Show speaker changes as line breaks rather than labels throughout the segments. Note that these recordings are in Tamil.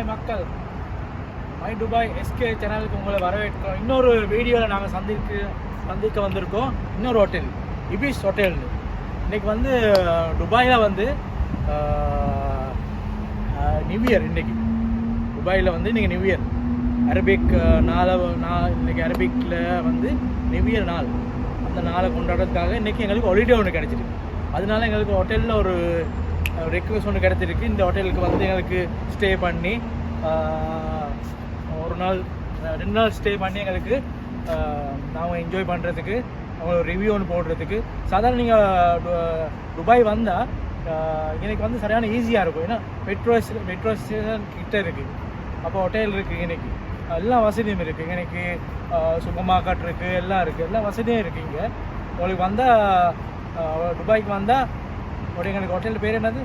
மக்கள், மை துபாய் எஸ்கே சேனலுக்கு உங்களை வரவேற்கிறோம். இன்னொரு வீடியோவில் நாங்கள் சந்திக்க வந்திருக்கோம். இன்னொரு ஹோட்டல், இபிஸ் ஹோட்டல். இன்றைக்கி வந்து துபாயில் வந்து நியூ இயர். இன்றைக்கி துபாயில் வந்து இன்றைக்கி நியூ இயர், அரபிக் இன்றைக்கி அரபிக்கில் வந்து நியூ இயர் நாள். அந்த நாளை கொண்டாடுறதுக்காக இன்றைக்கி எங்களுக்கு ஹாலிடே ஒன்று கிடச்சிருக்கு. அதனால எங்களுக்கு ஹோட்டலில் ஒரு ரெக்வெஸ்ட் ஒன்று கிடச்சிருக்கு. இந்த ஹோட்டலுக்கு வந்து எங்களுக்கு ஸ்டே பண்ணி ஒரு நாள் 2 நாள் ஸ்டே பண்ணி எங்களுக்கு நாங்கள் என்ஜாய் பண்ணுறதுக்கு, அவங்க ரிவ்யூ ஒன்று போடுறதுக்கு. சாதாரண நீங்கள் துபாய் வந்தால் எனக்கு வந்து சரியான ஈஸியாக இருக்கும். ஏன்னா மெட்ரோ ஸ்டேஷன் கிட்ட இருக்குது, அப்போ ஹோட்டல் இருக்குது, எனக்கு எல்லா வசதியும் இருக்குது. எனக்கு சூப்பர் மார்க்கெட் இருக்குது, எல்லாம் இருக்குது, எல்லா வசதியும் இருக்குது. இங்கே உங்களுக்கு வந்தால், துபாய்க்கு வந்தால் எங்களுக்கு ஹோட்டல் பேர் என்னது,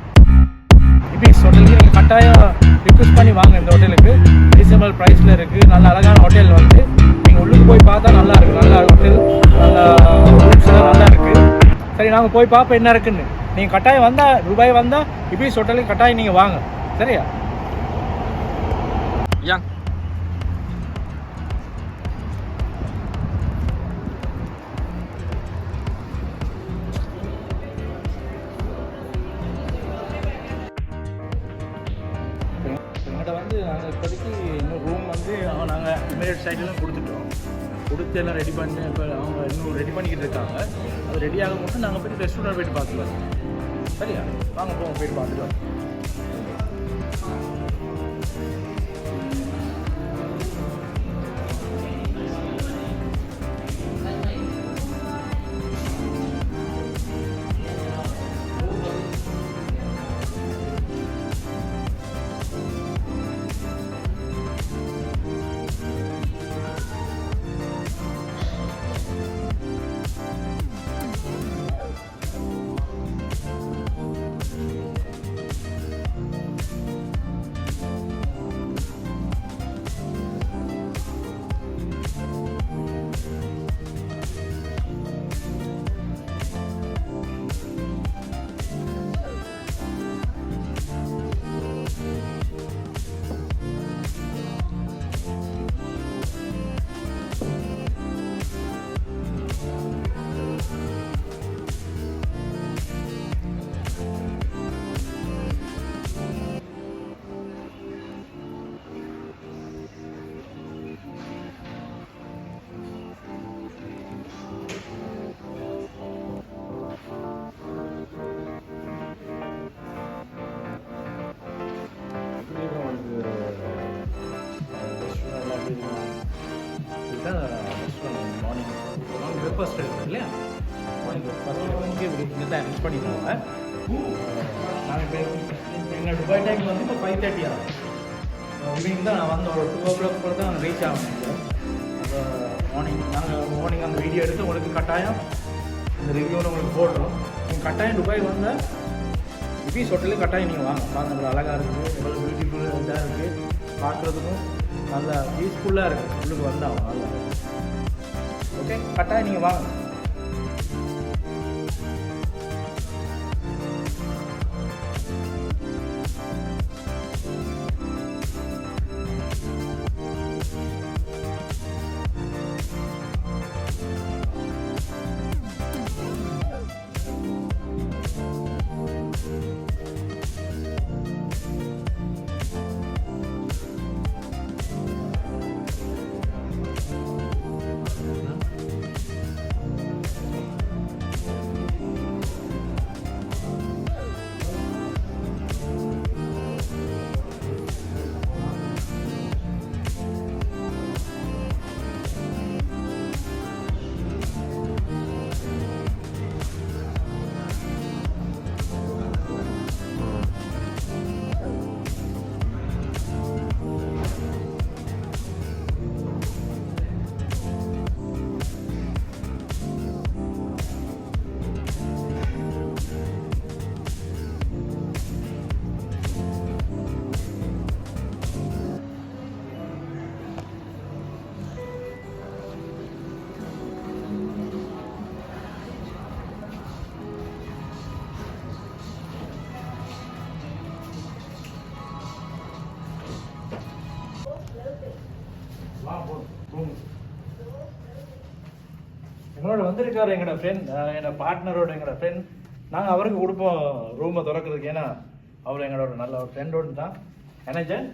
இபிஸ் ஹோட்டலுக்கு நீங்கள் கட்டாயம் ரிக்வெஸ்ட் பண்ணி வாங்க. இந்த ஹோட்டலுக்கு ரீசனபிள் ப்ரைஸில் இருக்குது. நல்ல அழகான ஹோட்டல். வந்து நீங்கள் உள்ளுக்கு போய் பார்த்தா நல்லா இருக்குது. நல்ல ஹோட்டல், நல்ல ரூம்ஸ் எல்லாம் நல்லா இருக்குது. சரி, நாங்கள் போய் பார்ப்போம் என்ன இருக்குன்னு. நீங்கள் கட்டாயம் வந்தால், துபாய் வந்தால் இபிஸ் ஹோட்டலுக்கு கட்டாயம் நீங்கள் வாங்க. சரியா?
Yang
எங்கள்கிட்ட வந்து நாங்கள் இப்போதைக்கு இன்னும் ரூம் வந்து நாங்கள் இமீடியட் சைட்லாம் கொடுத்து எல்லாம் ரெடி பண்ணி, இப்போ அவங்க இன்னும் ரெடி பண்ணிக்கிட்டு இருக்காங்க. அது ரெடி ஆகும் போது நாங்கள் போய்ட்டு ரெஸ்டாரண்ட் போய்ட்டு பார்த்துக்கலாம். சரியா? வாங்க போவோம், போய்ட்டு பார்த்துக்கலாம். மார்னிங் பிரேக்ஃபாஸ்ட் இருக்குது இல்லையா? மார்னிங் பிரேக்ஃபாஸ்ட் இங்கே இங்கே தான் அரேஞ்ச் பண்ணிடுவாங்க. நாங்கள் இப்போ எங்கள் துபாய் டைம் வந்து இப்போ 5:30 ஆகும். ஈவினிங் தான் நான் வந்து ஒரு 2 o'clock போல தான் நாங்கள் ரீச் ஆகணும். அப்போ மார்னிங் அந்த வீடியோ எடுத்து உங்களுக்கு கட்டாயம் இந்த ரிவ்யூன்னு உங்களுக்கு போடுறோம். நீங்கள் கட்டாயம் துபாய் வந்தால் இபிஸ் ஹோட்டலுக்கு கட்டாயம் நீங்கள் வாங்க. எவ்வளோ அழகாக இருக்குது, எவ்வளோ பியூட்டிஃபுல் இதாக இருக்குது, பார்க்குறதுக்கும் நல்லா பீஸ்ஃபுல்லாக இருக்குது. உள்ளுக்கு வந்தால் நல்லா ஓகே, கட்டாயம் நீங்கள் வாங்க. ரூம் எங்களோட வந்திருக்காரு எங்களோட ஃப்ரெண்ட், என்னோட பார்ட்னரோட எங்களோட ஃப்ரெண்ட். நாங்கள் அவருக்கு கொடுப்போம் ரூமை திறக்கிறதுக்கு. ஏன்னா அவர் எங்களோட நல்ல ஒரு ஃப்ரெண்டோடு தான் மேனேஜர்.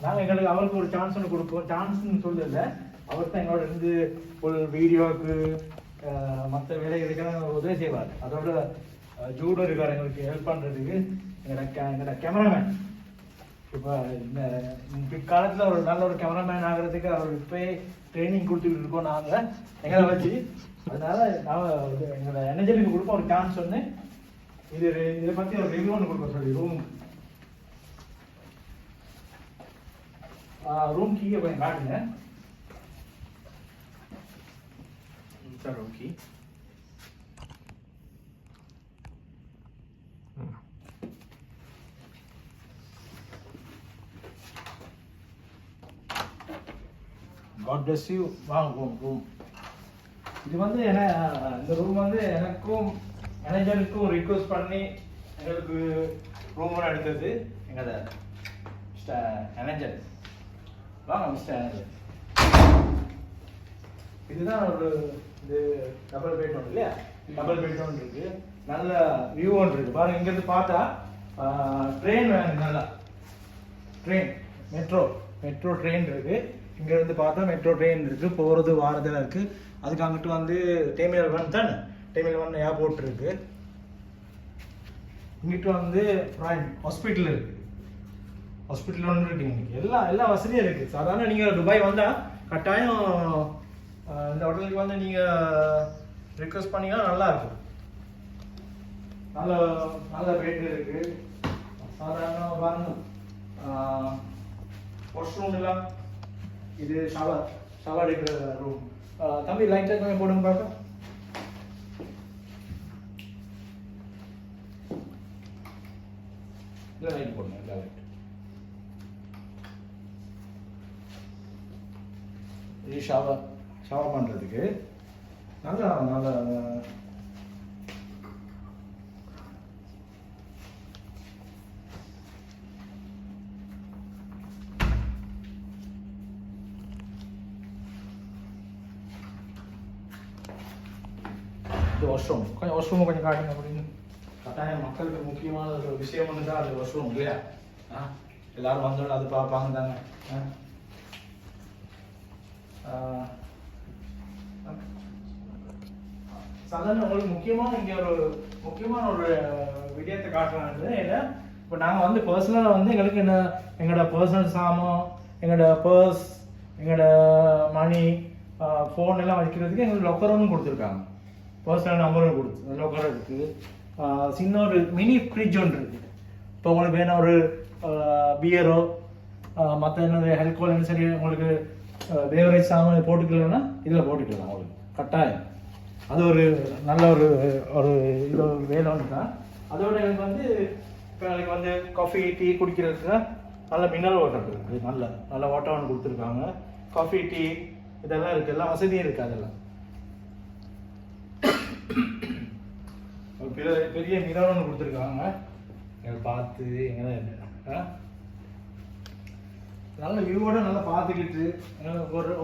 நாங்கள் எங்களுக்கு அவருக்கு ஒரு சான்ஸ் ஒன்று கொடுப்போம். சான்ஸ்ன்னு சொல்லல, அவர் தான் எங்களோட இருந்து ஒரு வீடியோவுக்கு மற்ற வேலைகளுக்கெல்லாம் உதவி செய்வார். அதோட ஜூடோ இருக்கார் எங்களுக்கு ஹெல்ப் பண்ணுறதுக்கு. எங்களோட கேமராமேன் இப்போ இந்த பிற்காலத்தில் ஒரு நல்ல ஒரு கேமராமேன் ஆகிறதுக்கு அவர் இப்போ ட்ரைனிங் கொடுத்துக்கிட்டு இருக்கோம் நாங்கள் எங்களை வச்சு. அதனால நான் எங்களோட மேனேஜருக்கு கொடுப்போம் ஒரு சான்ஸ் ஒன்று. இதை பற்றி ஒரு ரிவ்யூ ஒன்று கொடுப்போம் சொல்லி ரூம் கீயை கொஞ்சம் காட்டுங்க sir. Room key God bless you. வாங்க ரூம். இது வந்து இந்த ரூம் வந்து எனக்கும் மேனேஜருக்கும் ரிக்வெஸ்ட் பண்ணி எங்களுக்கு ரூம் ஒன்று எடுத்தது எங்களோட மேனேஜர். வாங்க மிஸ்டர் மேனேஜர். இதுதான் ஒரு இது டபுள் பெட் ஒன்று இல்லையா? டபுள் பெட் ஒன்று இருக்கு, நல்ல வியூ ஒன்று இருக்கு பாருங்க. இங்கேருந்து பார்த்தா ட்ரெயின் வேணும், நல்லா ட்ரெயின் மெட்ரோ ட்ரெயின் இருக்கு. இங்கேருந்து பார்த்தா மெட்ரோ ட்ரெயின் இருக்குது, போகிறது வாரத்தில் இருக்குது. அதுக்கு அங்கிட்டு வந்து டெர்மினல் 1 தானே, டெர்மினல் 1 ஏர்போர்ட் இருக்குது. இங்கிட்டு வந்து ஹாஸ்பிட்டல் இருக்குது, ஹாஸ்பிட்டல் ஒன்று இருக்குது. இன்றைக்கி எல்லா வசதியும் இருக்குது. சாதாரண நீங்கள் துபாய் வந்தால் கட்டாயம் இந்த ஹோட்டலுக்கு வந்து நீங்கள் ரிக்வெஸ்ட் பண்ணிங்கன்னா நல்லாயிருக்கும். நல்ல பெட் இருக்குது. சாதாரண பாருங்க, வாஷ்ரூம் எல்லாம். இது ஷவர் இருக்கிற ரூம். தம்பி லைட்டாக கொஞ்சம் போடுங்க பார்க்க. இல்லை லைட் போடுங்க, இல்லை லைட். இது ஷவர் பண்ணுறதுக்கு நல்ல வாஷ்ரூம். கொஞ்சம் காட்டுங்க அப்படின்னு. கட்டாயம் மக்களுக்கு முக்கியமான ஒரு விஷயம் ஒன்று தான் அது வாஷ்ரூம் இல்லையா? எல்லாரும் வந்தோட அது பார்ப்பாங்க தாங்க. சாதாரண உங்களுக்கு முக்கியமான ஒரு விடயத்தை காட்டுறாங்க. ஏன்னா இப்போ நாங்கள் வந்து பர்சனலாக வந்து எங்களுக்கு எங்களோட பர்சனல் சாமான், எங்களோட பர்ஸ், எங்களோட மணி, ஃபோன் எல்லாம் வைக்கிறதுக்கு எங்களுக்கு லொக்கர் ஒன்று கொடுத்துருக்காங்க. பர்சனல் நம்பரும் கொடுத்து லோக்கர் இருக்குது. சின்ன ஒரு மினி ஃப்ரிட்ஜ் ஒன்று இருக்குது. இப்போ உங்களுக்கு வேணும் ஒரு பியரோ மற்ற என்ன ஆல்கோஹால் சரி உங்களுக்கு பேவரேஜ் சாமான் போட்டுக்கலன்னா இதில் போட்டுக்கலாம் உங்களுக்கு கட்டாயம். அது ஒரு நல்ல ஒரு இது வேலை ஒன்று தான். அதோட எனக்கு வந்து இப்போ எனக்கு வந்து காஃபி டீ குடிக்கிறதுக்கு நல்ல மினரல் வாட்டர் இருக்குது. நல்ல வாட்டர் ஒன்று கொடுத்துருக்காங்க. காஃபி டீ இதெல்லாம் இருக்குது, எல்லாம் வசதியும் இருக்குது. அதெல்லாம் பெரிய மிரர் ஒன்று கொடுத்துருக்காங்க. எங்களை பார்த்து எங்கே நல்ல வியூவோட நல்லா பார்த்துக்கிட்டு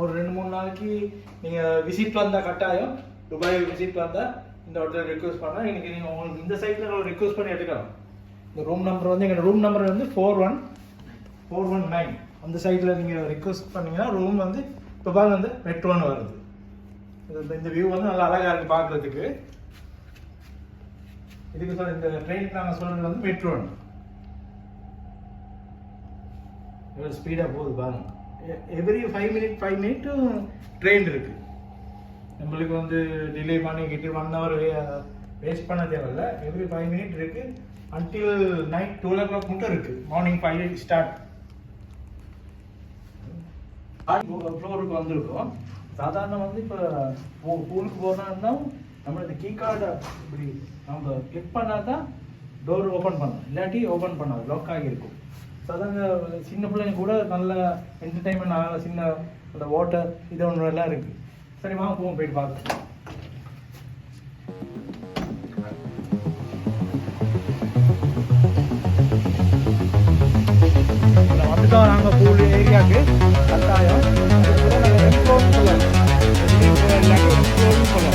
ஒரு 2-3 நாளைக்கு நீங்கள் விசிட் வந்தால் கட்டாயம் துபாய் விசிட் வந்தால் இந்த ஹோட்டல் ரிக்வெஸ்ட் பண்ணால் இன்னைக்கு நீங்கள் உங்களுக்கு இந்த சைட்டில் ரிக்வெஸ்ட் பண்ணி எடுத்துக்கலாம். இந்த ரூம் நம்பர் வந்து எங்கள் ரூம் நம்பர் வந்து 41419. அந்த சைட்டில் நீங்கள் ரிக்வெஸ்ட் பண்ணிங்கன்னா ரூம் வந்து துபாய் வந்து மெட்ரோன்னு வருது. இந்த வியூ வந்து நல்லா அழகாக இருக்குது பார்க்குறதுக்கு. இதுக்கு சார் இந்த ட்ரெயினுக்கு நாங்கள் சொல்கிறது வந்து மெட்ரோன்னு எவ்வளோ ஸ்பீடாக போகுது பாருங்க. எவ்ரி 5 மினிட் ட்ரெயின் இருக்குது. நம்மளுக்கு வந்து டிலே பண்ணிக்கிட்டு 1 hour வேஸ்ட் பண்ண தேவையில்லை. எவ்ரி 5 மினிட் இருக்குது. அன்டில் நைட் 12 o'clock மட்டும் இருக்குது. Morning 5 start. ஃப்ளோருக்கு வந்திருக்கோம். சாதாரண வந்து இப்போ பூலுக்கு போகிறோம்னா நம்மளுக்கு கீ கார்டை இப்படி நம்ம கிளிக் பண்ணால் தான் டோர் ஓப்பன் பண்ணணும், இல்லாட்டி ஓப்பன் பண்ணாது, லாக் ஆகியிருக்கும். சாதாரண சின்ன பிள்ளைங்க கூட நல்ல என்டர்டைன்மெண்ட் ஆகல. சின்ன அந்த வாட்டர் இது ஒன்று எல்லாம் இருக்குது. சரி வாங்க போவோம், போயிட்டு பார்க்கலாம். வந்துட்டோம் நாங்கள் பூல் ஏரியாவுக்கு கட்டாயம்.
இல்லாட்டி எனக்கு சொல்லலாம்.